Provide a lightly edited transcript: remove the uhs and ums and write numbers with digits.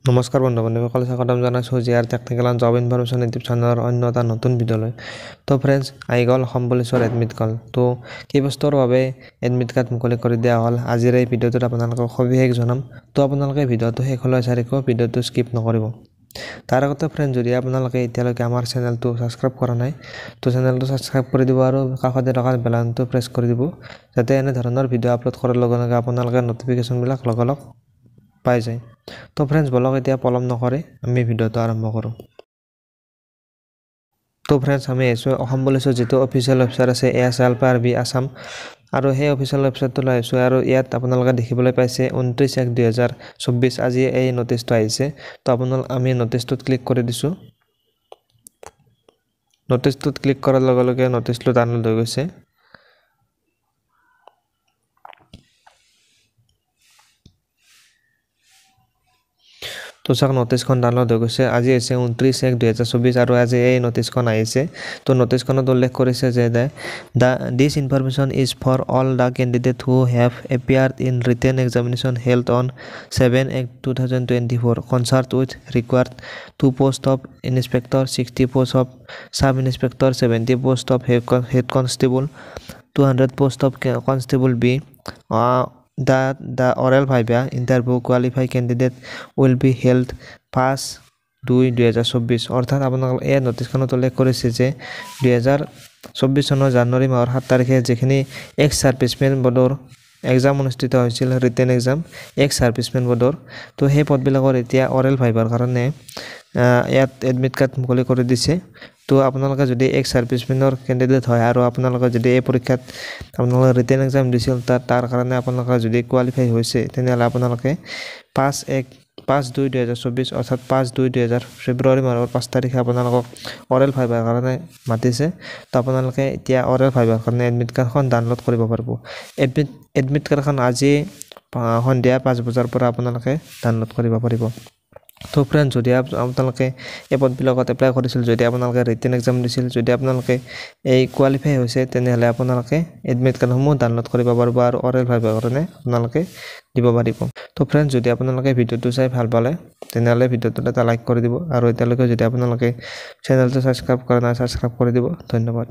নমস্কাৰ বন্ধু-বান্ধৱীসকল, স্বাগতম জনাইছোঁ GR technical and job information YouTube চেনেলৰ অন্য এটা নতুন ভিডিঅ'লৈ। তো ফ্ৰেণ্ডছ, আহি গ'ল অসম পুলিচৰ এডমিট কল। তো কি বস্তুৰ বাবে এডমিট কাৰ্ড মুকলি কৰি দিয়া হ'ল, আজিৰ এই ভিডিঅ'টোত আপোনালোকক সবিশেষ জনাম। তো আপোনালোকে ভিডিঅ'টো শেষলৈ চাই থাকিব, ভিডিঅ'টো স্কিপ নকৰিব। তাৰ আগতে ফ্ৰেণ্ড, যদি আপোনালোকে এতিয়ালৈকে আমাৰ চেনেলটো ছাবস্ক্ৰাইব কৰা নাই, তো চেনেলটো ছাবস্ক্ৰাইব কৰি দিব আৰু কাষতে থকা বেল আইকনটো প্ৰেছ কৰি দিব, যাতে এনে ধৰণৰ ভিডিঅ' আপলোড কৰাৰ লগে লগে আপোনালোকে নটিফিকেশ্যনবিলাক লগালগ পাই যায়। তো ফ্ৰেণ্ডছ, বলক এতিয়া পলম নকৰি আমি ভিডিঅ'টো আৰম্ভ কৰোঁ। তো ফ্ৰেণ্ডছ, আমি আহিছোঁ অসম পুলিচৰ যিটো অফিচিয়েল ৱেবছাইট আছে ASLPRB আছাম, আৰু সেই অফিচিয়েল ৱেবছাইটটোলৈ আহিছোঁ। আৰু ইয়াত আপোনালোকে দেখিবলৈ পাইছে 29/1/2024 আজি এই নটিচটো আহিছে। তো আমি নটিচটোত ক্লিক কৰি দিছোঁ। নটিচটোত ক্লিক কৰাৰ লগে লগে নটিচটো ডাউনলোড হৈ গৈছে। তো চাওক, নটিচখন ডাউনলোড হৈ গৈছে। আজি হৈছে 29/1/2024 আৰু আজি এই নটিচখন আহিছে। তো নটিচখনত উল্লেখ কৰিছে যে this information is for all the candidate who have appeared in written examination held on 7/8/2024 concert with required 2 post of inspector, 60 post of sub inspector, 70 post of head constable, 200 post of constable B. The oral viva interview qualified candidate will be held 5/2/2024। অৰ্থাৎ আপোনালোকে এই নটিচখনত উল্লেখ কৰিছে যে 2024 চনৰ জানুৱাৰী মাহৰ 7 তাৰিখে যিখিনি এক্স ছাৰ্ভিচমেন বৰ্ডৰ এক্সাম অনুষ্ঠিত হৈছিল, ৰিটেন এক্সাম এক্স ছাৰ্ভিচমেন বৰ্ডৰ, তো সেই পদবিলাকৰ এতিয়া অৰেল ভাইভাৰ কাৰণে ইয়াত এডমিট কাৰ্ড মুকলি কৰি দিছে। তো আপোনালোকে যদি এক্স ছাৰ্ভিচমেনৰ কেণ্ডিডেট হয় আৰু আপোনালোকে যদি এই পৰীক্ষাত আপোনালোকে ৰিটেন এক্সাম দিছিল, তাৰ কাৰণে আপোনালোকে যদি কোৱালিফাই হৈছে, তেনেহ'লে আপোনালোকে 5/2/2024 অৰ্থাৎ 5/2/2024 ফেব্ৰুৱাৰী মাহৰ 5 তাৰিখে আপোনালোকক অৰেল ভাইভাৰ কাৰণে মাতিছে। তো আপোনালোকে এতিয়া অৰেল ভাইভাৰ কাৰণে এডমিট কাৰ্ডখন ডাউনলোড কৰিব পাৰিব। এডমিট কাৰ্ডখন আজি সন্ধিয়া 5 বজাৰ পৰা আপোনালোকে ডাউনলোড কৰিব পাৰিব। তো ফ্ৰেণ্ড, যদি আপোনালোকে এই পদবিলাকত এপ্লাই কৰিছিল, যদি আপোনালোকে ৰিটেন এক্সাম দিছিল, যদি আপোনালোকে এই কোৱালিফাই হৈছে, তেনেহ'লে আপোনালোকে এডমিট কাৰ্ডসমূহ ডাউনলোড কৰিব পাৰিব আৰু অৰেল ভাইভাৰ কাৰণে আপোনালোকে দিব পাৰিব। তো ফ্ৰেণ্ডছ, যদি আপোনালোকে ভিডিঅ'টো চাই ভাল পালে, তেনেহ'লে ভিডিঅ'টোত এটা লাইক কৰি দিব, আৰু এতিয়ালৈকে যদি আপোনালোকে চেনেলটো ছাবস্ক্ৰাইব কৰা নাই, ছাবস্ক্ৰাইব কৰি দিব। ধন্যবাদ।